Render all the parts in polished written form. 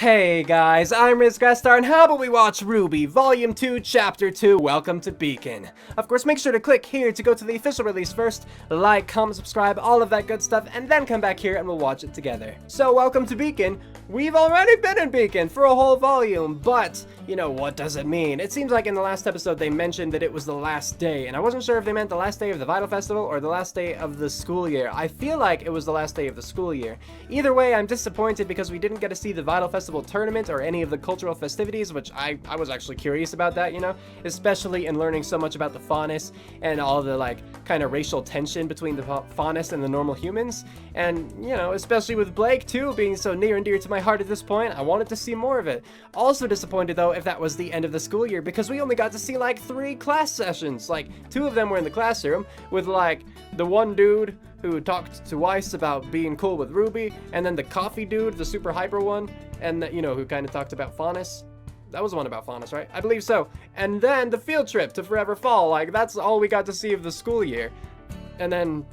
Hey guys, I'm Grestar, and how about we watch RWBY Volume 2, Chapter 2, Welcome to Beacon. Of course, make sure to click here to go to the official release first, like, comment, subscribe, all of that good stuff, and then come back here and we'll watch it together. So, Welcome to Beacon. We've already been in Beacon for a whole volume, but, you know, what does it mean? It seems like in the last episode they mentioned that it was the last day, and I wasn't sure if they meant the last day of the Vytal Festival or the last day of the school year. I feel like it was the last day of the school year. Either way, I'm disappointed because we didn't get to see the Vytal Festival tournament or any of the cultural festivities, which I was actually curious about that, you know, especially in learning so much about the faunus and all the like kind of racial tension between the faunus and the normal humans, and you know, especially with Blake too being so near and dear to my heart at this point. I wanted to see more of it. Also disappointed though if that was the end of the school year, because we only got to see like 3 class sessions. Like 2 of them were in the classroom with like the one dude who talked to Weiss about being cool with RWBY, and then the coffee dude, the super hyper one, and that, you know, who kind of talked about faunus. That was the one about faunus, right? I believe so. And then the field trip to Forever Fall. Like, that's all we got to see of the school year. And then,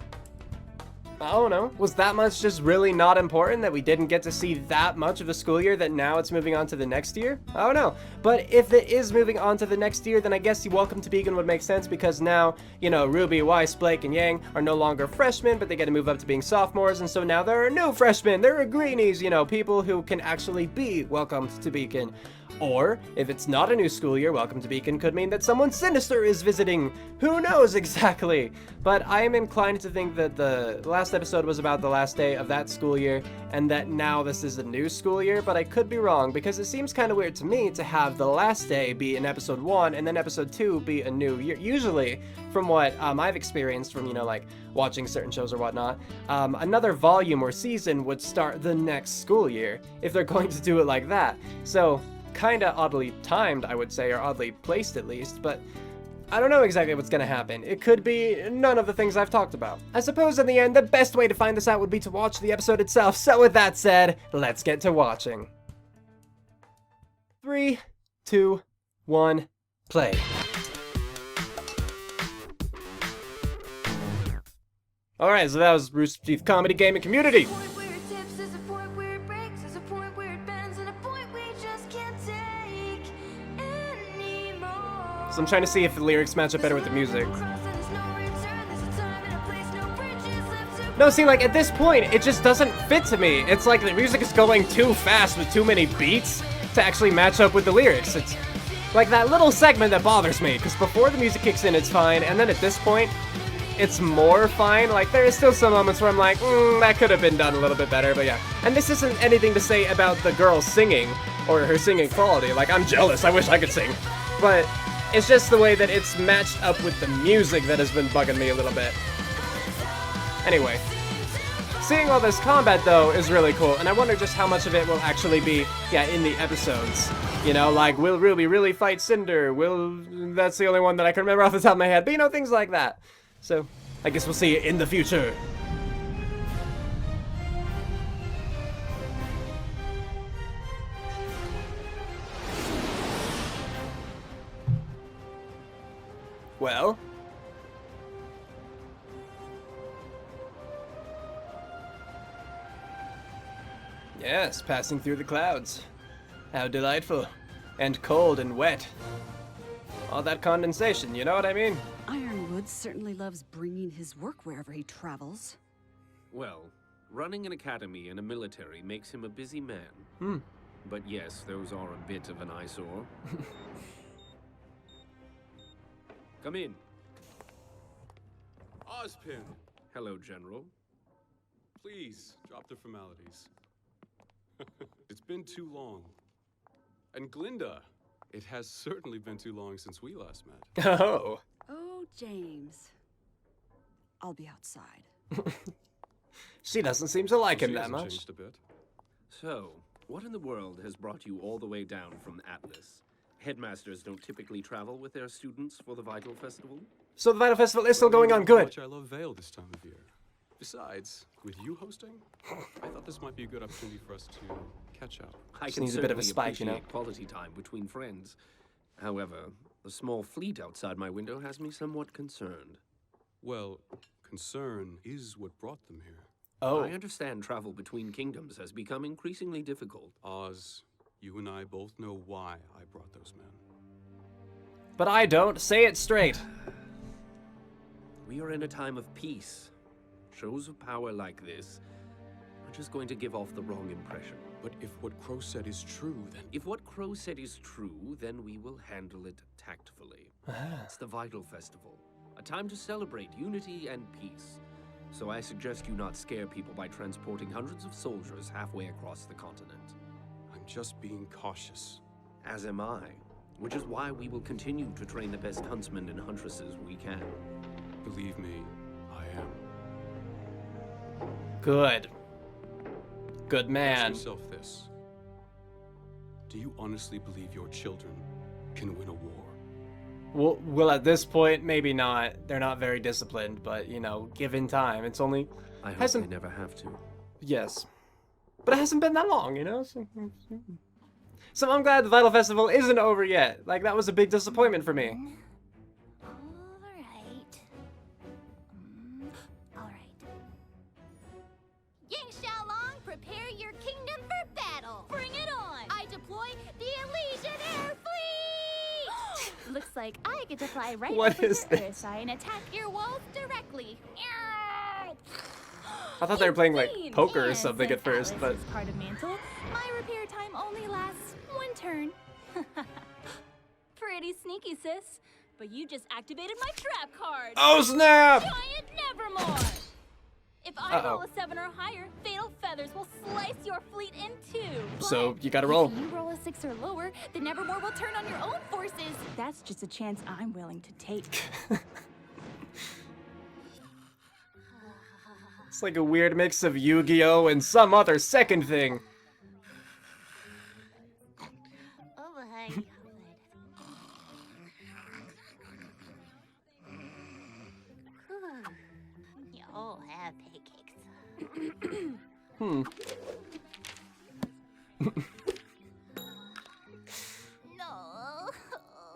I don't know, was that much just really not important that we didn't get to see that much of the school year that now it's moving on to the next year? I don't know. But if it is moving on to the next year, then I guess the Welcome to Beacon would make sense, because now, you know, RWBY, Weiss, Blake, and Yang are no longer freshmen, but they get to move up to being sophomores, and so now there are new freshmen. There are greenies, you know, people who can actually be welcomed to Beacon. Or, if it's not a new school year, Welcome to Beacon could mean that someone sinister is visiting. Who knows exactly? But I am inclined to think that the last episode was about the last day of that school year, and that now this is a new school year, but I could be wrong, because it seems kind of weird to me to have the last day be in episode 1, and then episode 2 be a new year. Usually, from what I've experienced from, you know, like, watching certain shows or whatnot, another volume or season would start the next school year, if they're going to do it like that. So, kinda oddly timed, I would say, or oddly placed at least, but I don't know exactly what's gonna happen. It could be none of the things I've talked about. I suppose in the end, the best way to find this out would be to watch the episode itself, so with that said, let's get to watching. 3, 2, 1, play. Alright, so that was Rooster Teeth Comedy Gaming Community. So I'm trying to see if the lyrics match up better with the music. No, see, like, at this point, it just doesn't fit to me. It's like the music is going too fast with too many beats to actually match up with the lyrics. It's like that little segment that bothers me, because before the music kicks in, it's fine, and then at this point, it's more fine. Like, there is still some moments where I'm like, that could have been done a little bit better, but yeah. And this isn't anything to say about the girl singing, or her singing quality. Like, I'm jealous, I wish I could sing. But it's just the way that it's matched up with the music that has been bugging me a little bit. Anyway, seeing all this combat though is really cool, and I wonder just how much of it will actually be, yeah, in the episodes. You know, like, will RWBY really fight Cinder? That's the only one that I can remember off the top of my head, but you know, things like that. So, I guess we'll see it in the future. Well? Yes, passing through the clouds. How delightful. And cold and wet. All that condensation, you know what I mean? Ironwood certainly loves bringing his work wherever he travels. Well, running an academy and a military makes him a busy man. But yes, those are a bit of an eyesore. Come in. Ozpin! Hello, General. Please, drop the formalities. It's been too long. And Glinda, it has certainly been too long since we last met. Oh. Oh, James. I'll be outside. She doesn't seem to like him She that hasn't much. changed a bit. So, what in the world has brought you all the way down from Atlas? Headmasters don't typically travel with their students for the Vytal Festival? So the Vytal Festival is still going on How good. much I love Vale this time of year. Besides, with you hosting, I thought this might be a good opportunity for us to catch up. I Just can needs a bit of a certainly spike, you know? appreciate quality time between friends. However, the small fleet outside my window has me somewhat concerned. Well, concern is what brought them here. Oh. I understand travel between kingdoms has become increasingly difficult. Oz, You and I both know why I brought those men. But I don't. Say it straight. We are in a time of peace. Shows of power like this are just going to give off the wrong impression. But if what Crow said is true, then... If what Crow said is true, then we will handle it tactfully. It's the Vytal Festival, a time to celebrate unity and peace. So I suggest you not scare people by transporting hundreds of soldiers halfway across the continent. I'm just being cautious. As am I, which is why we will continue to train the best huntsmen and huntresses we can. Believe me, I am. Good. Good Ask man. yourself this. Do you honestly believe your children can win a war? Well, at this point, maybe not. They're not very disciplined, but, you know, given time, it's only... I hope hasn't... they never have to. Yes. But it hasn't been that long, you know? So I'm glad the Vytal Festival isn't over yet. Like, that was a big disappointment for me. Alright. Ying Xiaolong, prepare your kingdom for battle! Bring it on! I deploy the Elysian Air Fleet! Looks like I get to fly right What over is your this? Earth side and attack your walls directly. I thought they were playing, like, Insane. poker or And something since at first, Alice but... is part of Mantle, my repair time only lasts one turn. Pretty sneaky, sis. But you just activated my trap card. Oh, snap! Giant Nevermore! If I roll a 7 or higher, fatal feathers will slice your fleet in two. So, But you gotta roll. if you roll a 6 or lower, the Nevermore will turn on your own forces. That's just a chance I'm willing to take. It's like a weird mix of Yu-Gi-Oh! And some other second thing. Oh, hi. You'll have pancakes. No.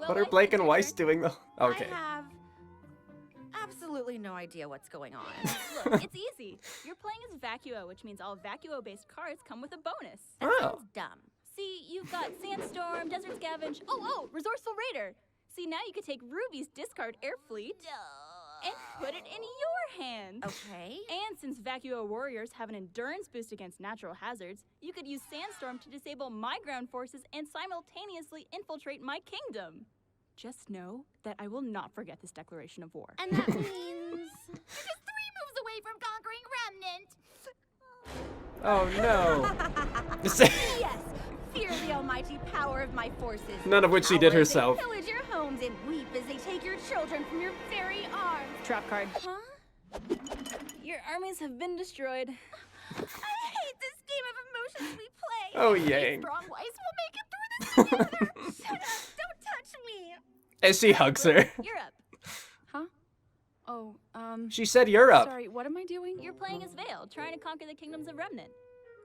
What are Blake and Weiss doing, though? Okay. I have absolutely no idea what's going on. Look, it's easy. You're playing as Vacuo, which means all Vacuo-based cards come with a bonus. That Oh. sounds dumb. See, you've got Sandstorm, Desert Scavenge. Oh, Resourceful Raider. See, now you could take Ruby's discard air fleet and put it in your hand. Okay. And since Vacuo warriors have an endurance boost against natural hazards, you could use Sandstorm to disable my ground forces and simultaneously infiltrate my kingdom. Just know that I will not forget this declaration of war. And that means You're just 3 moves away from conquering Remnant. Oh, no. yes, fear the almighty power of my forces. None of which she did Power as they herself. Pillage your homes and weep as they take your children from your very arms. Trap card. Huh? Your armies have been destroyed. I hate this game of emotions we play. Oh, Yang. Strong Weiss will make it through this together. Shut up! Don't touch me. As she hugs her. You're up. Huh? Oh, She said you're up. sorry, what am I doing? You're playing as Vale, trying to conquer the kingdoms of Remnant.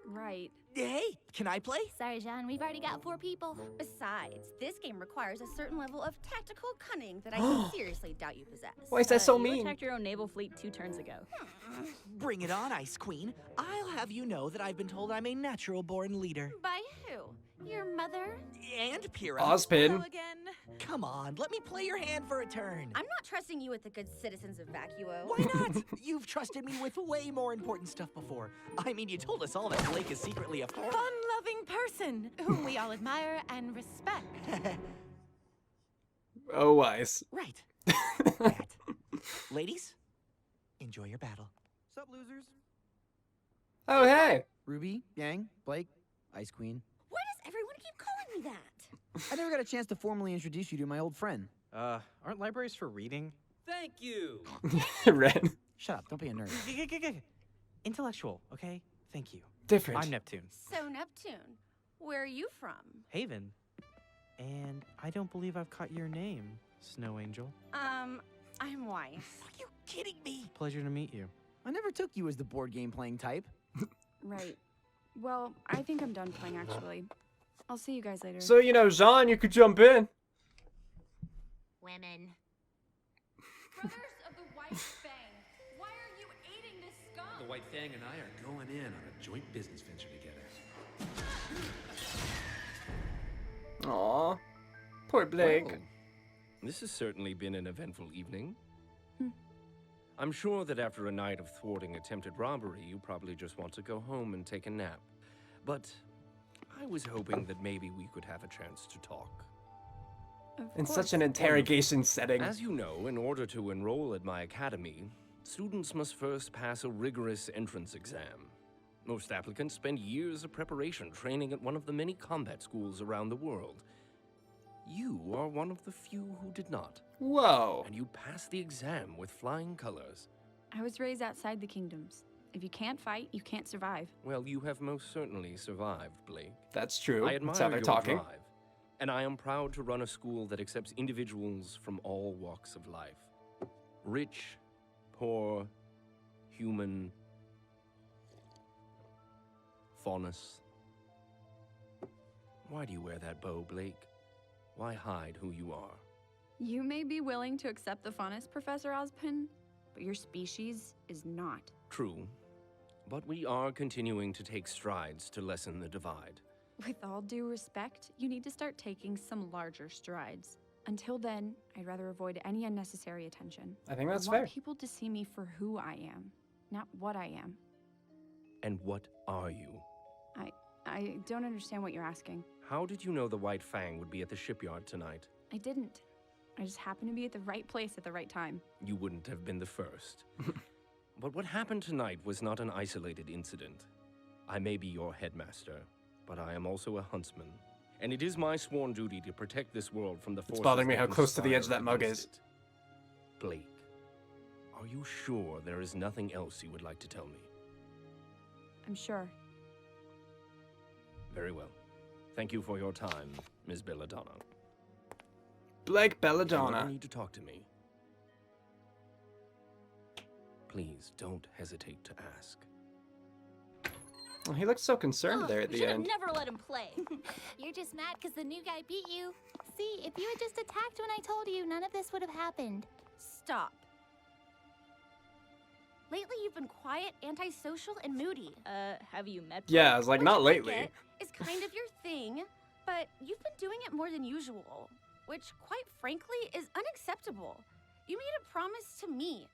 Right. Hey, can I play? Sorry, Jean, we've already got 4 people. Besides, this game requires a certain level of tactical cunning that I seriously doubt you possess. Why is that so You mean? attacked your own naval fleet 2 turns ago. Bring it on, Ice Queen. I'll have you know that I've been told I'm a natural-born leader. By who? Your mother? And Pyrrha. Ozpin. Hello again. Come on, let me play your hand for a turn. I'm not trusting you with the good citizens of Vacuo. Why not? You've trusted me with way more important stuff before. I mean, you told us all that Blake is secretly a Fun-loving person whom we all admire and respect. Oh, Weiss. Right. That. Ladies, enjoy your battle. Sup, losers? Oh, hey. Ruby, Yang, Blake, Ice Queen. Why does everyone keep calling me that? I never got a chance to formally introduce you to my old friend. Aren't libraries for reading? Thank you. Ren. Shut up, don't be a nerd. Intellectual, okay? Thank you. Different. I'm Neptune. So, Neptune, where are you from? Haven. And I don't believe I've caught your name, Snow Angel. I'm Weiss. Are you kidding me? Pleasure to meet you. I never took you as the board game playing type. Right. Well, I think I'm done playing, actually. I'll see you guys later. So, you know, Jean, you could jump in. Women. Brothers of the White Fang, why are you aiding this scum? The White Fang and I are going in on a joint business venture together. Poor Blake. Well, this has certainly been an eventful evening. I'm sure that after a night of thwarting attempted robbery, you probably just want to go home and take a nap. But I was hoping that maybe we could have a chance to talk. In such an interrogation setting. As you know, in order to enroll at my academy, students must first pass a rigorous entrance exam. Most applicants spend years of preparation training at one of the many combat schools around the world. You are one of the few who did not. Whoa. And you passed the exam with flying colors. I was raised outside the kingdoms. If you can't fight, you can't survive. Well, you have most certainly survived, Blake. That's true. I admire That's how they're your talking. drive, and I am proud to run a school that accepts individuals from all walks of life. Rich, poor, human, faunus. Why do you wear that bow, Blake? Why hide who you are? You may be willing to accept the faunus, Professor Ozpin, but your species is not. True, but we are continuing to take strides to lessen the divide. With all due respect, you need to start taking some larger strides. Until then, I'd rather avoid any unnecessary attention. I think that's I want fair. people to see me for who I am, not what I am. And what are you? I don't understand what you're asking. How did you know the White Fang would be at the shipyard tonight? I didn't. I just happened to be at the right place at the right time. You wouldn't have been the first. But what happened tonight was not an isolated incident. I may be your headmaster, but I am also a huntsman. And it is my sworn duty to protect this world from the forces It's bothering me that how close to the edge conspire that mug against is. it. Blake, are you sure there is nothing else you would like to tell me? I'm sure. Very well. Thank you for your time, Ms. Belladonna. Blake If you ever Belladonna. need to talk to me, please don't hesitate to ask. Well, he looks so concerned there at We the should have end. never let him play. You're just mad because the new guy beat you. See, if you had just attacked when I told you, none of this would have happened. Stop. Lately, you've been quiet, antisocial, and moody. Have you met? Yeah, I was like, Which not I lately. get is kind of your thing, but you've been doing it more than usual, which, quite frankly, is unacceptable. You made a promise to me,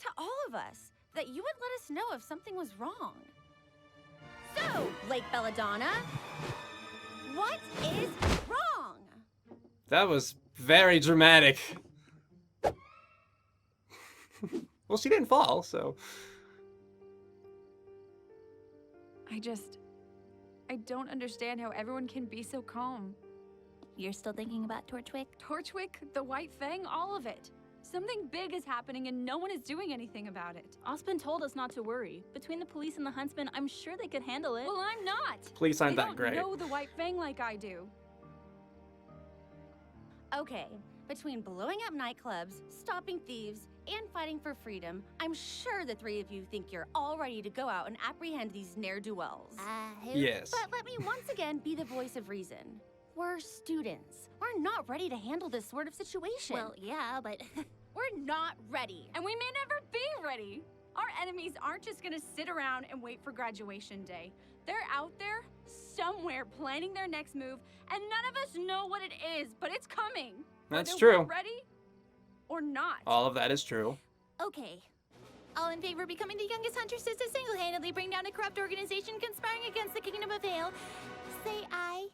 to all of us, that you would let us know if something was wrong. So, Blake Belladonna, what is wrong? That was very dramatic. Well, she didn't fall, so. I don't understand how everyone can be so calm. You're still thinking about Torchwick? Torchwick, the White Fang, all of it. Something big is happening and no one is doing anything about it. Osmond told us not to worry. Between the police and the huntsman, I'm sure they could handle it. Well, I'm not. Police aren't They that don't great. know the White Fang like I do. Okay, between blowing up nightclubs, stopping thieves, and fighting for freedom, I'm sure the three of you think you're all ready to go out and apprehend these ne'er-do-wells. Who? Yes. But let me once again be the voice of reason. We're students. We're not ready to handle this sort of situation. Well, yeah, but we're not ready. And we may never be ready. Our enemies aren't just gonna sit around and wait for graduation day. They're out there, somewhere, planning their next move, and none of us know what it is, but it's coming. That's Whether true. we're ready or not. All of that is true. okay. All in favor of becoming the youngest hunters to single-handedly bring down a corrupt organization conspiring against the Kingdom of Vale, say aye.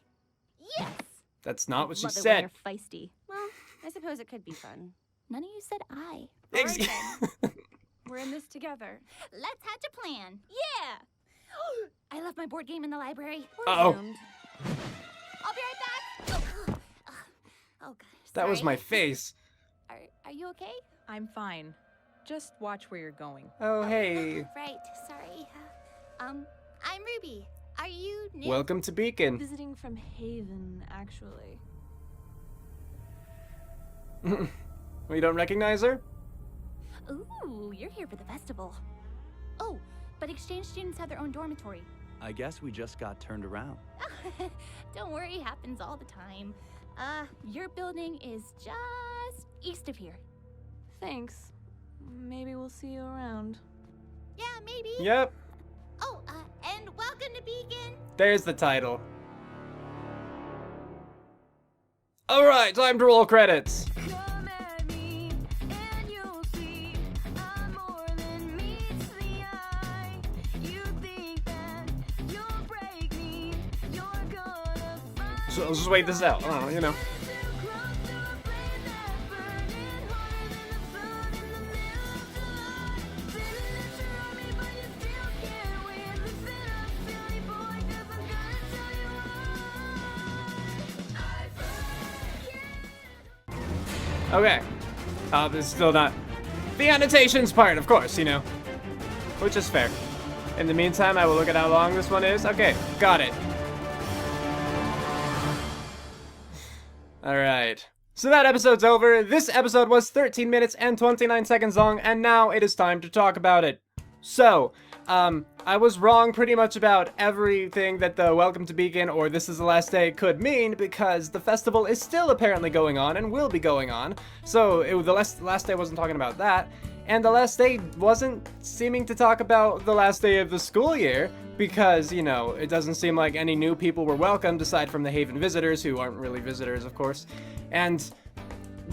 Yes! That's not what she Love it when said. you're feisty. Well, I suppose it could be fun. None of you said aye. Ex- We're in this together. Let's hatch a plan. Yeah! I left my board game in the library. Uh-oh. Resumed. I'll be right back. Oh, God. That was sorry. my face. Are you okay? I'm fine. Just watch where you're going. Oh, hey. Right, sorry. I'm Ruby. Are you new? Welcome to Beacon. Visiting from Haven, actually. We don't recognize her? Ooh, you're here for the festival. Oh, but exchange students have their own dormitory. I guess we just got turned around. Don't worry, happens all the time. Your building is just east of here. Thanks. Maybe we'll see you around. Yeah, maybe. Yep. Oh, and welcome to Beacon. There's the title. All right, time to roll credits. Come at me, and you'll see I'm more than meets the eye. You think that you'll break me, you're gonna find So let's just wait this out. I don't know, you know. Okay. This is still not the annotations part, of course, you know. Which is fair. In the meantime, I will look at how long this one is. Okay, got it. Alright. So that episode's over. This episode was 13 minutes and 29 seconds long, and now it is time to talk about it. So, I was wrong pretty much about everything that the Welcome to Beacon or This is the Last Day could mean, because the festival is still apparently going on and will be going on. So the last day wasn't talking about that, and the last day wasn't seeming to talk about the last day of the school year, because, you know, it doesn't seem like any new people were welcomed aside from the Haven visitors, who aren't really visitors, of course. And,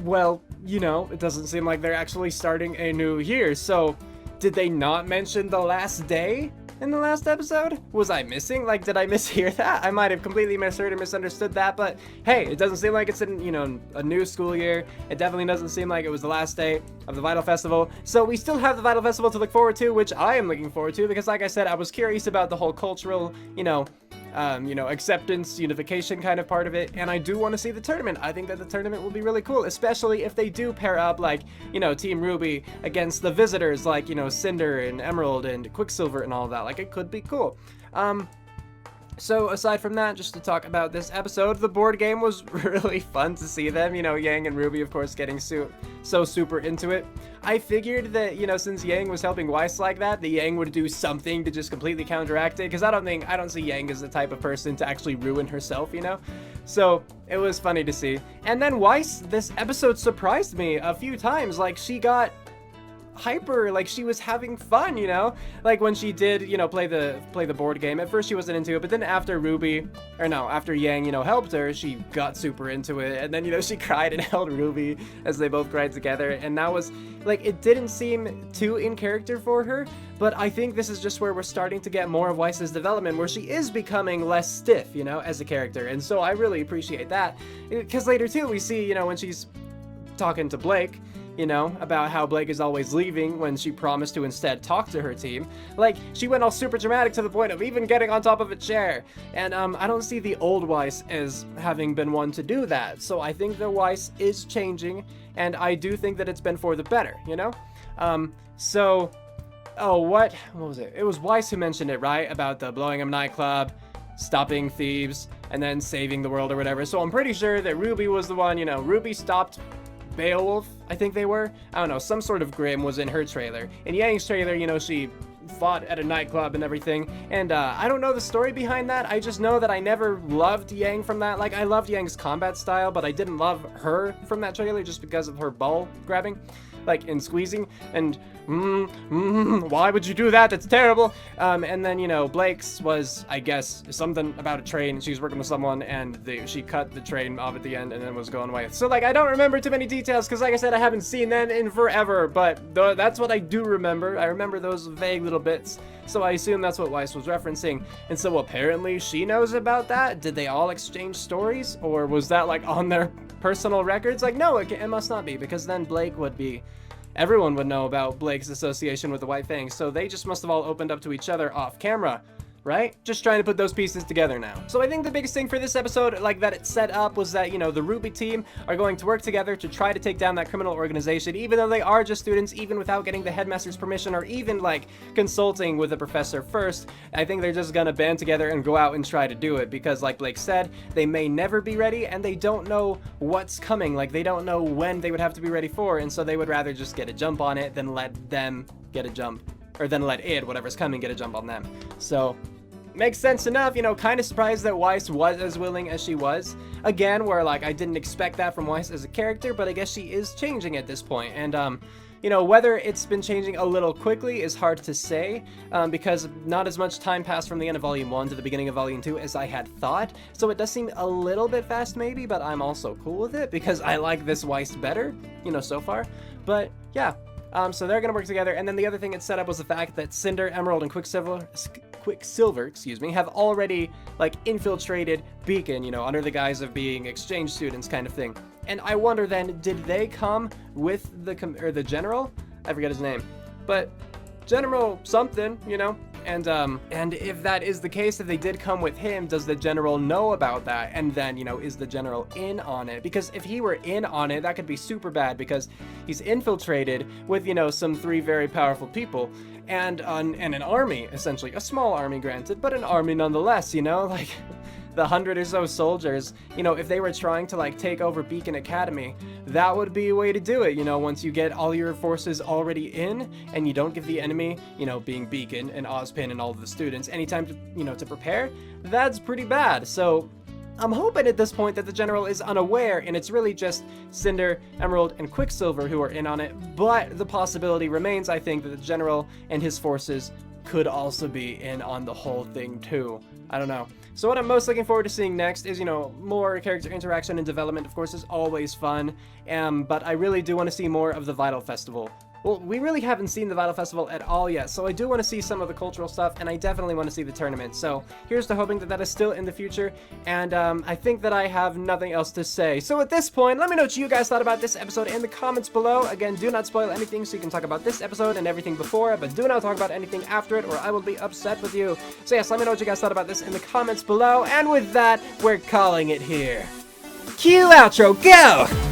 well, you know, it doesn't seem like they're actually starting a new year, so did they not mention the last day in the last episode? Was I missing? Like, did I mishear that? I might have completely misheard or misunderstood that, but hey, it doesn't seem like it's in, you know, a new school year. It definitely doesn't seem like it was the last day of the Vytal Festival. So we still have the Vytal Festival to look forward to, which I am looking forward to, because like I said, I was curious about the whole cultural, you know, acceptance, unification kind of part of it, and I do want to see the tournament. I think that the tournament will be really cool, especially if they do pair up, like, you know, Team RWBY against the visitors, like, you know, Cinder and Emerald and Quicksilver and all of that. Like, it could be cool. So aside from that, just to talk about this episode, the board game was really fun to see them, you know, Yang and RWBY, of course, getting so super into it. I figured that, you know, since Yang was helping Weiss like that, the Yang would do something to just completely counteract it, because I don't see Yang as the type of person to actually ruin herself, you know? So it was funny to see. And then Weiss, this episode surprised me a few times. Like, she got hyper, like she was having fun, you know, like when she did, you know, play the board game. At first she wasn't into it, but then after Yang, you know, helped her, she got super into it, and then, you know, she cried and held RWBY as they both cried together, and that was like, it didn't seem too in character for her, but I think this is just where we're starting to get more of Weiss's development, where she is becoming less stiff, you know, as a character, and so I really appreciate that, because later too we see, you know, when she's talking to Blake, you know, about how Blake is always leaving when she promised to instead talk to her team. Like, she went all super dramatic to the point of even getting on top of a chair. And I don't see the old Weiss as having been one to do that. So I think the Weiss is changing, and I do think that it's been for the better, you know? What was it? It was Weiss who mentioned it, right? About the blowing up nightclub, stopping thieves, and then saving the world or whatever. So I'm pretty sure that RWBY was the one, you know, RWBY stopped Beowulf, I think they were. I don't know, some sort of Grimm was in her trailer. In Yang's trailer, you know, she fought at a nightclub and everything, and I don't know the story behind that. I just know that I never loved Yang from that. Like, I loved Yang's combat style, but I didn't love her from that trailer just because of her ball grabbing, like, and squeezing, and why would you do that? That's terrible. And then, you know, Blake's was, I guess, something about a train. She was working with someone, and she cut the train off at the end and then was going away. So, like, I don't remember too many details, because, like I said, I haven't seen them in forever, but that's what I do remember. I remember those vague little bits, so I assume that's what Weiss was referencing. And so apparently she knows about that. Did they all exchange stories, or was that, like, on their personal records? Like, no, it must not be, because then Blake would be... Everyone would know about Blake's association with the White Fang, so they just must have all opened up to each other off camera, right? Just trying to put those pieces together now. So I think the biggest thing for this episode, like, that it set up was that, you know, the RWBY team are going to work together to try to take down that criminal organization, even though they are just students, even without getting the headmaster's permission or even, like, consulting with the professor first. I think they're just gonna band together and go out and try to do it, because, like Blake said, they may never be ready, and they don't know what's coming. Like, they don't know when they would have to be ready for, and so they would rather just get a jump on it than let them get a jump, or then let it, whatever's coming, get a jump on them. So, makes sense enough, you know, kind of surprised that Weiss was as willing as she was. Again, where, like, I didn't expect that from Weiss as a character, but I guess she is changing at this point. And, you know, whether it's been changing a little quickly is hard to say, because not as much time passed from the end of Volume 1 to the beginning of Volume 2 as I had thought, so it does seem a little bit fast maybe, but I'm also cool with it because I like this Weiss better, you know, so far. But yeah, so they're gonna work together, and then the other thing it set up was the fact that Cinder, Emerald, and Quicksilver, excuse me, have already like infiltrated Beacon, you know, under the guise of being exchange students kind of thing. And I wonder then, did they come with the general? I forget his name, but General something, you know. And if that is the case, if they did come with him, does the general know about that? And then, you know, is the general in on it? Because if he were in on it, that could be super bad because he's infiltrated with, you know, some 3 very powerful people and an army, essentially. A small army, granted, but an army nonetheless, you know? Like, the 100 or so soldiers, you know, if they were trying to, like, take over Beacon Academy, that would be a way to do it, you know, once you get all your forces already in, and you don't give the enemy, you know, being Beacon and Ozpin and all of the students, any time to, you know, to prepare, that's pretty bad. So I'm hoping at this point that the general is unaware, and it's really just Cinder, Emerald, and Quicksilver who are in on it, but the possibility remains, I think, that the general and his forces could also be in on the whole thing too. I don't know. So what I'm most looking forward to seeing next is, you know, more character interaction and development, of course, is always fun, but I really do want to see more of the Vytal Festival. Well, we really haven't seen the Vytal Festival at all yet, so I do want to see some of the cultural stuff, and I definitely want to see the tournament. So here's to hoping that that is still in the future, and I think that I have nothing else to say. So at this point, let me know what you guys thought about this episode in the comments below. Again, do not spoil anything, so you can talk about this episode and everything before, but do not talk about anything after it, or I will be upset with you. So yes, let me know what you guys thought about this in the comments below, and with that, we're calling it here. Cue outro, go!